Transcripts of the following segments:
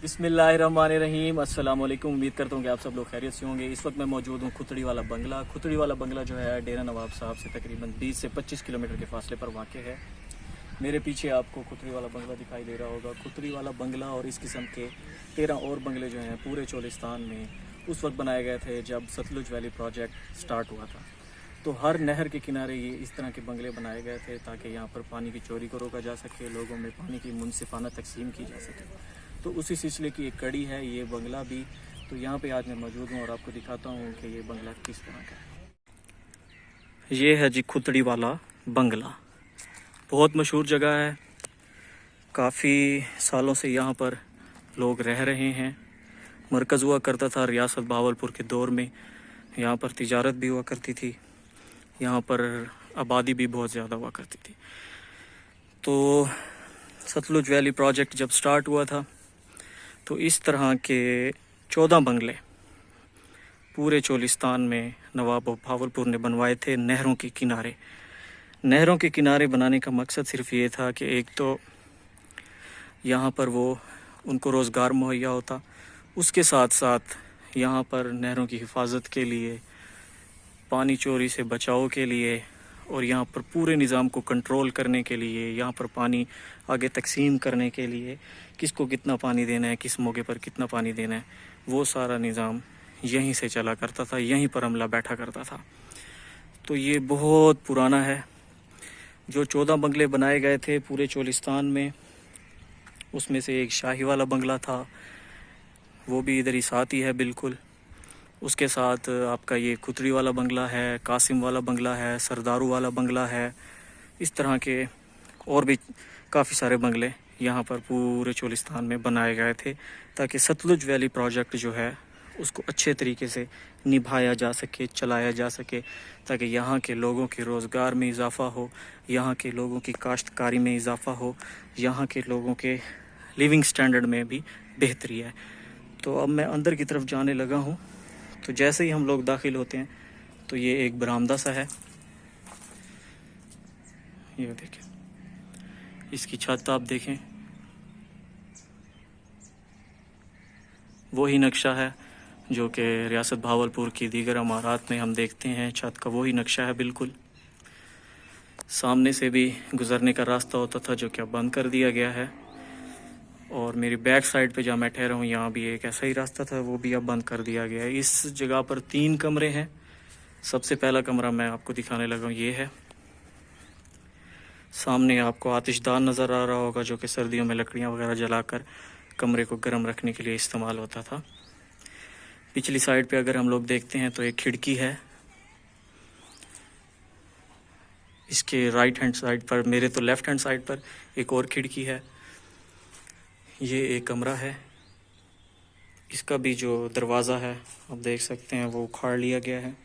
बिस्मिल्लाहिर्रहमानिर्रहीम। अस्सलाम वालेकुम। उम्मीद करता हूँ कि आप सब लोग खैरियत से होंगे। इस वक्त मैं मौजूद हूँ खुतड़ी वाला बंगला। खुतड़ी वाला बंगला जो है डेरा नवाब साहब से तकरीबन 20 से 25 किलोमीटर के फासले पर वाक़ है। मेरे पीछे आपको खुतड़ी वाला बंगला दिखाई दे रहा होगा। खुतड़ी वाला बंगला और इस किस्म के 13 और बंगले जो हैं पूरे चोलिस्तान में उस वक्त बनाए गए थे जब सतलुज वैली प्रोजेक्ट स्टार्ट हुआ था। तो हर नहर के किनारे ये इस तरह के बंगले बनाए गए थे ताकि यहाँ पर पानी की चोरी को रोका जा सके, लोगों में पानी की मुनसिफाना तकसीम की जा सके। तो उसी सिलसिले की एक कड़ी है ये बंगला भी। तो यहाँ पे आज मैं मौजूद हूँ और आपको दिखाता हूँ कि ये बंगला किस तरह का है। ये है जी खुतड़ी वाला बंगला। बहुत मशहूर जगह है, काफ़ी सालों से यहाँ पर लोग रह रहे हैं। मरकज़ हुआ करता था रियासत भावलपुर के दौर में। यहाँ पर तिजारत भी हुआ करती थी, यहाँ पर आबादी भी बहुत ज़्यादा हुआ करती थी। तो सतलुज वैली प्रोजेक्ट जब स्टार्ट हुआ था तो इस तरह के 14 बंगले पूरे चोलिस्तान में नवाब भावलपुर ने बनवाए थे नहरों के किनारे। नहरों के किनारे बनाने का मकसद सिर्फ ये था कि एक तो यहाँ पर वो उनको रोज़गार मुहैया होता, उसके साथ साथ यहाँ पर नहरों की हिफाजत के लिए, पानी चोरी से बचाव के लिए और यहाँ पर पूरे निज़ाम को कंट्रोल करने के लिए, यहाँ पर पानी आगे तकसीम करने के लिए, किसको कितना पानी देना है, किस मौके पर कितना पानी देना है, वो सारा निज़ाम यहीं से चला करता था, यहीं पर अमला बैठा करता था। तो ये बहुत पुराना है। जो 14 बंगले बनाए गए थे पूरे चोलिस्तान में, उसमें से एक शाही वाला बंगला था, वो भी इधर ही साथ ही है बिल्कुल। उसके साथ आपका ये खुतड़ी वाला बंगला है, कासिम वाला बंगला है, सरदारू वाला बंगला है। इस तरह के और भी काफ़ी सारे बंगले यहाँ पर पूरे चोलिस्तान में बनाए गए थे ताकि सतलुज वैली प्रोजेक्ट जो है उसको अच्छे तरीके से निभाया जा सके, चलाया जा सके, ताकि यहाँ के लोगों के रोज़गार में इजाफ़ा हो, यहाँ के लोगों की काश्तकारी में इजाफ़ा हो, यहाँ के लोगों के लिविंग स्टैंडर्ड में भी बेहतरी है। तो अब मैं अंदर की तरफ जाने लगा हूँ। तो जैसे ही हम लोग दाखिल होते हैं तो ये एक बरामदा सा है, ये देखें, इसकी छत आप देखें, वही नक्शा है जो कि रियासत भावलपुर की दीगर इमारत में हम देखते हैं। छत का वही नक्शा है बिल्कुल। सामने से भी गुज़रने का रास्ता होता था जो कि अब बंद कर दिया गया है, और मेरी बैक साइड पे जहाँ मैं ठहरा हूँ यहाँ भी एक ऐसा ही रास्ता था, वो भी अब बंद कर दिया गया है। इस जगह पर 3 कमरे हैं। सबसे पहला कमरा मैं आपको दिखाने लगा हूँ, ये है। सामने आपको आतिशदान नज़र आ रहा होगा जो कि सर्दियों में लकड़ियाँ वगैरह जलाकर कमरे को गर्म रखने के लिए इस्तेमाल होता था। पिछली साइड पे अगर हम लोग देखते हैं तो एक खिड़की है। इसके राइट हैंड साइड पर, मेरे तो लेफ़्ट हैंड साइड पर एक और खिड़की है। ये एक कमरा है, इसका भी जो दरवाज़ा है आप देख सकते हैं वो उखाड़ लिया गया है।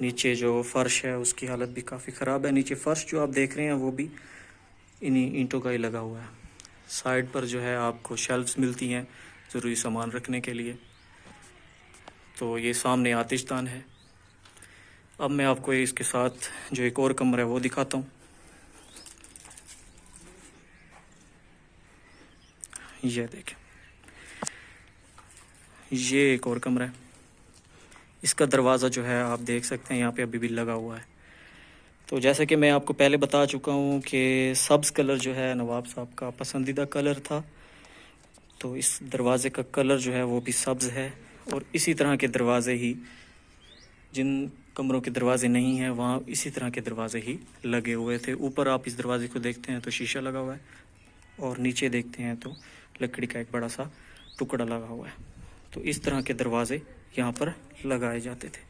नीचे जो फ़र्श है उसकी हालत भी काफ़ी ख़राब है। नीचे फ़र्श जो आप देख रहे हैं वो भी इन्हीं ईंटों का ही लगा हुआ है। साइड पर जो है आपको शेल्फ्स मिलती हैं ज़रूरी सामान रखने के लिए। तो ये सामने आतिशदान है। अब मैं आपको इसके साथ जो एक और कमरा है वो दिखाता हूँ। ये देखें, ये एक और कमरा है। इसका दरवाज़ा जो है आप देख सकते हैं यहाँ पे अभी भी लगा हुआ है। तो जैसे कि मैं आपको पहले बता चुका हूँ कि सब्ज़ कलर जो है नवाब साहब का पसंदीदा कलर था, तो इस दरवाज़े का कलर जो है वो भी सब्ज़ है। और इसी तरह के दरवाज़े ही, जिन कमरों के दरवाजे नहीं हैं वहाँ इसी तरह के दरवाजे ही लगे हुए थे। ऊपर आप इस दरवाजे को देखते हैं तो शीशा लगा हुआ है, और नीचे देखते हैं तो लकड़ी का एक बड़ा सा टुकड़ा लगा हुआ है। तो इस तरह के दरवाजे यहाँ पर लगाए जाते थे।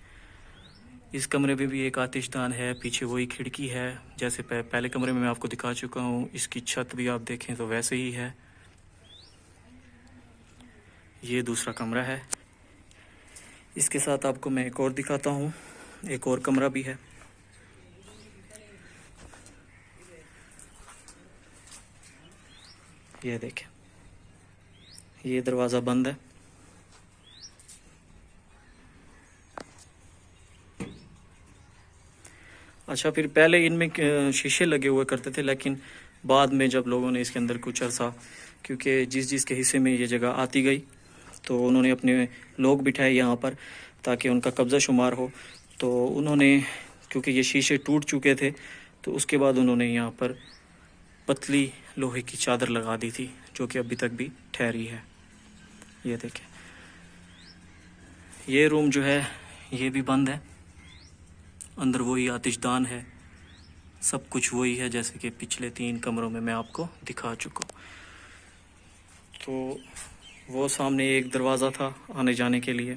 इस कमरे में भी एक आतिशदान है, पीछे वही खिड़की है जैसे पहले कमरे में मैं आपको दिखा चुका हूँ। इसकी छत भी आप देखें तो वैसे ही है। ये दूसरा कमरा है। इसके साथ आपको मैं एक और दिखाता हूँ, एक और कमरा भी है। ये देखें, ये दरवाज़ा बंद है। अच्छा, फिर पहले इनमें शीशे लगे हुए करते थे, लेकिन बाद में जब लोगों ने इसके अंदर कुछ अर्सा, क्योंकि जिस के हिस्से में ये जगह आती गई तो उन्होंने अपने लोग बिठाए यहाँ पर ताकि उनका कब्ज़ा शुमार हो। तो उन्होंने, क्योंकि ये शीशे टूट चुके थे, तो उसके बाद उन्होंने यहाँ पर पतली लोहे की चादर लगा दी थी, जो कि अभी तक भी ठहरी है। ये देखें, ये रूम जो है ये भी बंद है। अंदर वही आतिशदान है, सब कुछ वही है जैसे कि पिछले 3 कमरों में मैं आपको दिखा चुका हूँ। तो वो सामने एक दरवाज़ा था आने जाने के लिए,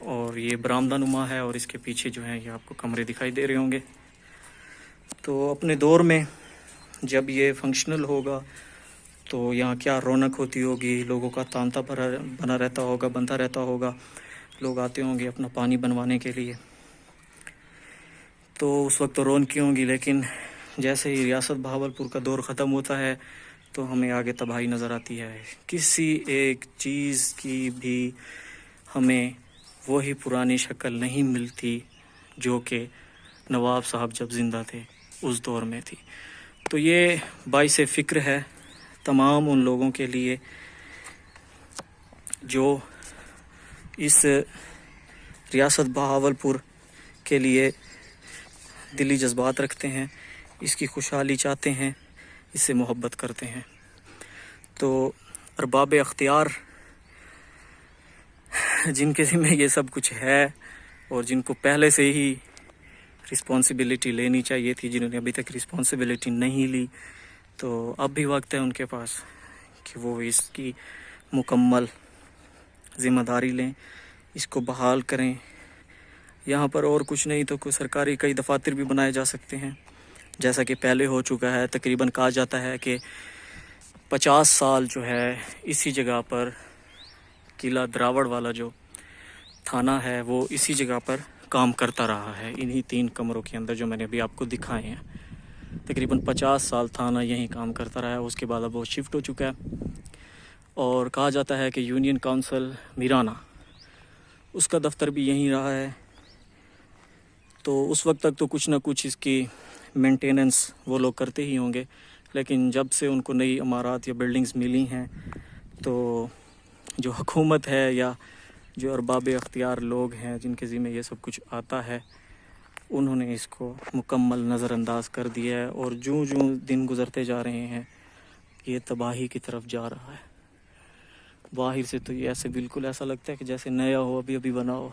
और ये बरामदा नुमा है, और इसके पीछे जो है ये आपको कमरे दिखाई दे रहे होंगे। तो अपने दौर में जब ये फंक्शनल होगा तो यहाँ क्या रौनक होती होगी, लोगों का तांता बना रहता होगा, बनता रहता होगा, लोग आते होंगे अपना पानी बनवाने के लिए। तो उस वक्त तो रौनकी होंगी, लेकिन जैसे ही रियासत बहावलपुर का दौर ख़त्म होता है तो हमें आगे तबाही नज़र आती है। किसी एक चीज़ की भी हमें वही पुरानी शक्ल नहीं मिलती जो कि नवाब साहब जब ज़िंदा थे उस दौर में थी। तो ये बाइसे फ़िक्र है तमाम उन लोगों के लिए जो इस रियासत बहावलपुर के लिए दिली जज्बात रखते हैं, इसकी खुशहाली चाहते हैं, इससे मोहब्बत करते हैं। तो अरबाब अख्तियार जिनके ज़िम्मे ये सब कुछ है और जिनको पहले से ही रिस्पॉन्सिबिलिटी लेनी चाहिए थी, जिन्होंने अभी तक रिस्पॉन्सिबिलिटी नहीं ली, तो अब भी वक्त है उनके पास कि वो इसकी मुकम्मल ज़िम्मेदारी लें, इसको बहाल करें। यहाँ पर और कुछ नहीं तो कोई सरकारी कई दफातर भी बनाए जा सकते हैं, जैसा कि पहले हो चुका है। तकरीबन कहा जाता है कि 50 साल जो है इसी जगह पर किला द्रावड़ वाला जो थाना है वो इसी जगह पर काम करता रहा है, इन्हीं 3 कमरों के अंदर जो मैंने अभी आपको दिखाए हैं। तकरीबन 50 साल थाना यहीं काम करता रहा है, उसके बाद अब वो शिफ्ट हो चुका है। और कहा जाता है कि यूनियन काउंसिल मीराना उसका दफ्तर भी यहीं रहा है। तो उस वक्त तक तो कुछ ना कुछ इसकी मेंटेनेंस वो लोग करते ही होंगे, लेकिन जब से उनको नई इमारत या बिल्डिंग्स मिली हैं तो जो हुकूमत है या जो अरबाब अख्तियार लोग हैं जिनके ज़िम्मे ये सब कुछ आता है, उन्होंने इसको मुकम्मल नज़रअंदाज कर दिया है। और जूं जूं दिन गुज़रते जा रहे हैं ये तबाही की तरफ जा रहा है। बाहर से तो ये ऐसे बिल्कुल ऐसा लगता है कि जैसे नया हो, अभी अभी बना हो,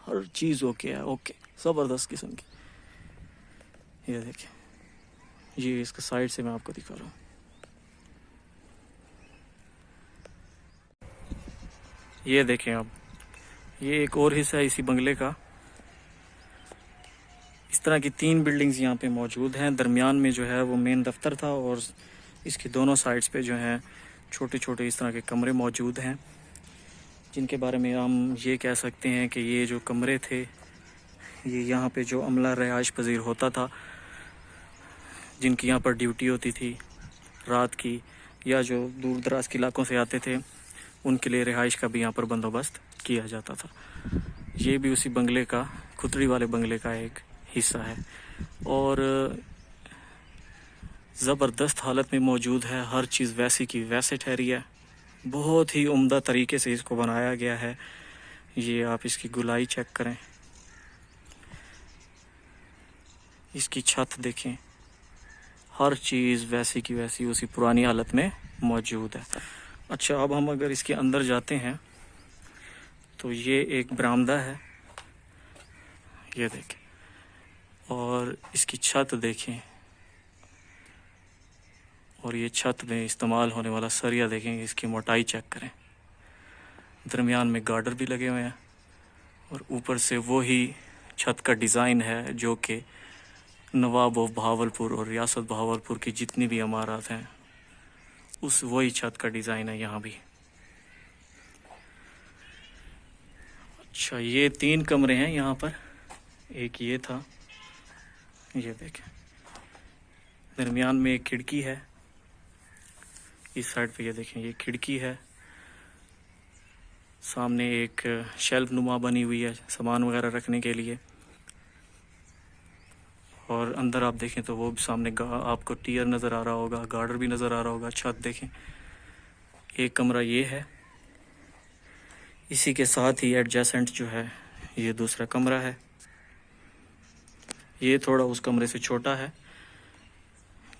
हर चीज़ ओके है, ओके, ज़बरदस्त किस्म की। ये देखिए, ये इसका साइड से मैं आपको दिखा रहा हूँ। ये देखें अब, ये एक और हिस्सा है इसी बंगले का। इस तरह की 3 बिल्डिंग्स यहाँ पे मौजूद हैं। दरमियान में जो है वो मेन दफ्तर था और इसकी दोनों साइड्स पे जो हैं छोटे छोटे इस तरह के कमरे मौजूद हैं, जिनके बारे में हम ये कह सकते हैं कि ये जो कमरे थे ये यहाँ पे जो अमला रिहाइश पजीर होता था, जिनकी यहाँ पर ड्यूटी होती थी रात की, या जो दूर दराज के इलाकों से आते थे, उनके लिए रिहाइश का भी यहाँ पर बंदोबस्त किया जाता था। ये भी उसी बंगले का, खुतड़ी वाले बंगले का एक हिस्सा है और ज़बरदस्त हालत में मौजूद है। हर चीज़ वैसी की वैसे ठहरी है, बहुत ही उम्दा तरीके से इसको बनाया गया है। ये आप इसकी गुलाई चेक करें, इसकी छत देखें, हर चीज़ वैसी की वैसी उसी पुरानी हालत में मौजूद है। अच्छा, अब हम अगर इसके अंदर जाते हैं तो ये एक बरामदा है, ये देखें, और इसकी छत देखें, और ये छत में इस्तेमाल होने वाला सरिया देखें, इसकी मोटाई चेक करें। दरमियान में गार्डर भी लगे हुए हैं और ऊपर से वही छत का डिज़ाइन है जो कि नवाब ऑफ बहावलपुर और रियासत बहावलपुर की जितनी भी इमारत हैं उस वही छत का डिज़ाइन है यहाँ भी। अच्छा, ये 3 कमरे हैं यहाँ पर, एक ये था, ये देखें, दरमियान में एक खिड़की है, इस साइड पे ये देखें ये खिड़की है, सामने एक शेल्फ नुमा बनी हुई है सामान वगैरह रखने के लिए, और अंदर आप देखें तो वो भी सामने आपको टियर नज़र आ रहा होगा, गार्डर भी नज़र आ रहा होगा। छत देखें, एक कमरा ये है, इसी के साथ ही एडजेसेंट जो है ये दूसरा कमरा है। ये थोड़ा उस कमरे से छोटा है।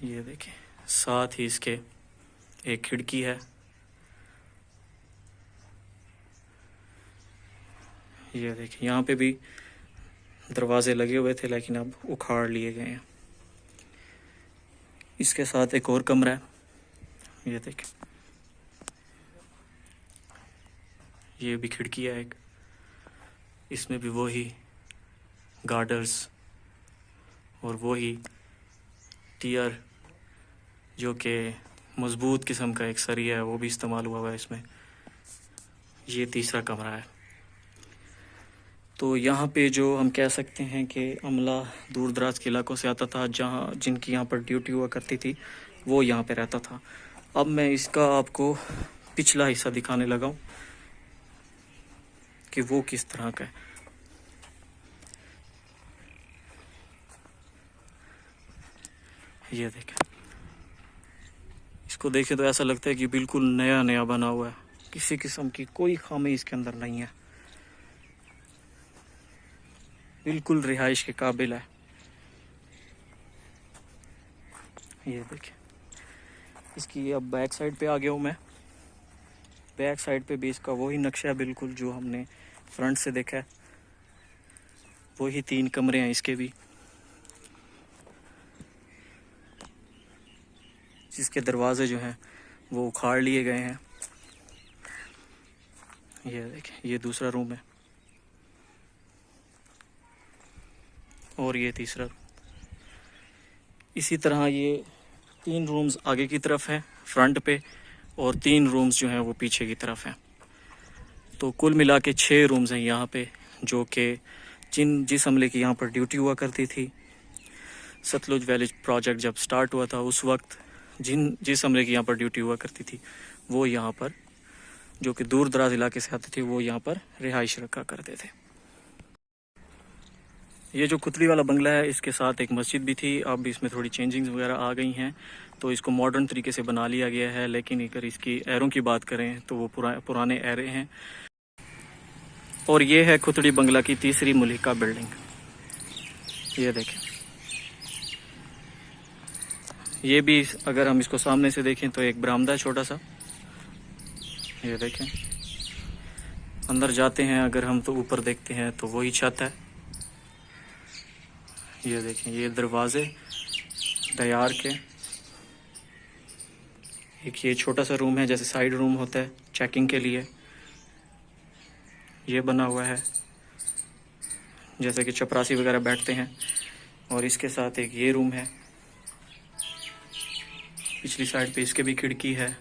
ये देखें, साथ ही इसके एक खिड़की है। ये देखिए, यहाँ पे भी दरवाजे लगे हुए थे लेकिन अब उखाड़ लिए गए हैं। इसके साथ एक और कमरा है। ये देखें, ये भी खिड़की है एक, इसमें भी वही गार्डर्स और वही टियर जो कि मज़बूत किस्म का एक सरिया है वो भी इस्तेमाल हुआ है इसमें। ये तीसरा कमरा है। तो यहाँ पे जो हम कह सकते हैं कि अमला दूर दराज के इलाकों से आता था, जहाँ जिनकी यहाँ पर ड्यूटी हुआ करती थी, वो यहाँ पे रहता था। अब मैं इसका आपको पिछला हिस्सा दिखाने लगा हूँ कि वो किस तरह का है। ये देखें, इसको देखें तो ऐसा लगता है कि बिल्कुल नया नया बना हुआ है, किसी किस्म की कोई खामी इसके अंदर नहीं है, बिल्कुल रिहाइश के काबिल है। ये देखें, इसकी अब बैक साइड पे आ गया हूँ मैं। बैक साइड पे भी इसका वही नक्शा है बिल्कुल जो हमने फ्रंट से देखा है। वही 3 कमरे हैं इसके भी, जिसके दरवाजे जो हैं वो उखाड़ लिए गए हैं। ये देखें, ये दूसरा रूम है और ये तीसरा। इसी तरह ये 3 रूम्स आगे की तरफ हैं फ्रंट पे, और 3 रूम्स जो हैं वो पीछे की तरफ हैं। तो कुल मिला के 6 रूम्स हैं यहाँ पे, जो कि जिस अमले की यहाँ पर ड्यूटी हुआ करती थी, सतलुज वैली प्रोजेक्ट जब स्टार्ट हुआ था उस वक्त जिस अमले की यहाँ पर ड्यूटी हुआ करती थी, वो यहाँ पर, जो कि दूर दराज इलाके से आते थे, वो यहाँ पर रिहाइश रखा करते थे। ये जो खुतड़ी वाला बंगला है, इसके साथ एक मस्जिद भी थी। अब इसमें थोड़ी चेंजिंग्स वगैरह आ गई हैं, तो इसको मॉडर्न तरीके से बना लिया गया है। लेकिन अगर इसकी एरों की बात करें तो वो पुराने एरे हैं। और ये है खुतड़ी बंगला की तीसरी मुलिका बिल्डिंग। ये देखें, ये भी अगर हम इसको सामने से देखें तो एक बरामदा है छोटा सा। ये देखें, अंदर जाते हैं अगर हम तो ऊपर देखते हैं तो वही छत है। ये देखें, ये दरवाजे तैयार के। एक ये छोटा सा रूम है, जैसे साइड रूम होता है चेकिंग के लिए, ये बना हुआ है जैसे कि चपरासी वगैरह बैठते हैं। और इसके साथ एक ये रूम है, पिछली साइड पे इसके भी खिड़की है,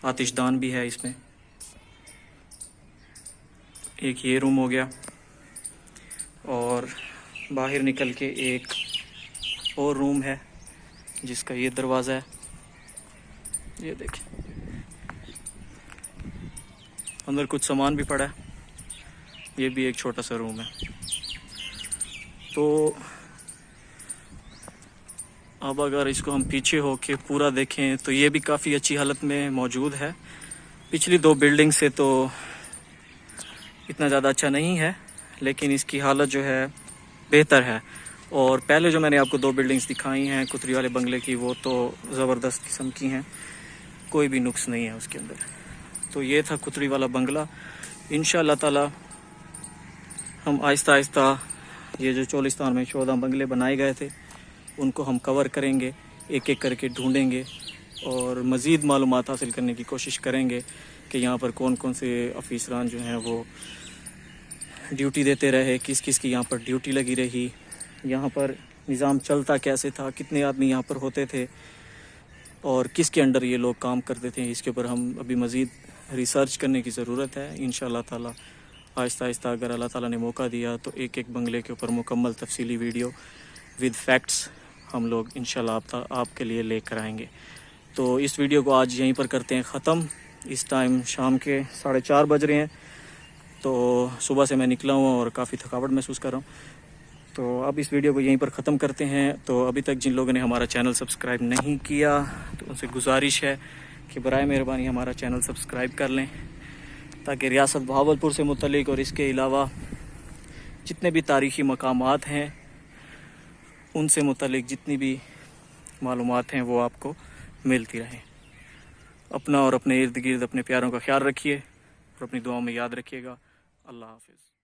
आतिशदान भी है इसमें। एक ये रूम हो गया, और बाहर निकल के एक और रूम है जिसका ये दरवाज़ा है। ये देखें, अंदर कुछ सामान भी पड़ा है। ये भी एक छोटा सा रूम है। तो अब अगर इसको हम पीछे होके पूरा देखें तो ये भी काफ़ी अच्छी हालत में मौजूद है। पिछली 2 बिल्डिंग से तो इतना ज़्यादा अच्छा नहीं है, लेकिन इसकी हालत जो है बेहतर है। और पहले जो मैंने आपको 2 बिल्डिंग्स दिखाई हैं खुतड़ी वाले बंगले की, वो तो ज़बरदस्त किस्म की हैं, कोई भी नुक्स नहीं है उसके अंदर। तो ये था खुतड़ी वाला बंगला। इंशाअल्लाह ताला हम आहिस्ता आहिस्ता ये जो चोलिस्तान में 14 बंगले बनाए गए थे उनको हम कवर करेंगे, एक एक करके ढूंढेंगे और मज़ीद मालूमात हासिल करने की कोशिश करेंगे कि यहाँ पर कौन कौन से अफीसरान जो हैं वो ड्यूटी देते रहे, किस किस की यहाँ पर ड्यूटी लगी रही, यहाँ पर निज़ाम चलता कैसे था, कितने आदमी यहाँ पर होते थे और किसके अंडर ये लोग काम करते थे। इसके ऊपर हम अभी मज़ीद रिसर्च करने की ज़रूरत है। इंशाअल्लाह ताला आहिस्ता आहिस्ता अगर अल्लाह ताला ने मौका दिया तो एक एक बंगले के ऊपर मुकम्मल तफसीली वीडियो विद फैक्ट्स हम लोग इंशाअल्लाह आपके लिए लेकर आएंगे। तो इस वीडियो को आज यहीं पर करते हैं ख़त्म। इस टाइम शाम के 4:30 बज रहे हैं। तो सुबह से मैं निकला हूँ और काफ़ी थकावट महसूस कर रहा हूँ। तो अब इस वीडियो को यहीं पर ख़त्म करते हैं। तो अभी तक जिन लोगों ने हमारा चैनल सब्सक्राइब नहीं किया तो उनसे गुजारिश है कि बराए मेहरबानी हमारा चैनल सब्सक्राइब कर लें, ताकि रियासत बहावलपुर से मुतल्लिक और इसके अलावा जितने भी तारीख़ी मकामात हैं उनसे मुतल्लिक जितनी भी मालूमात हैं वो आपको मिलती रहें। अपना और अपने इर्द गिर्द अपने प्यारों का ख्याल रखिए और अपनी दुआओं में याद रखिएगा। अल्लाह हाफ़िज़।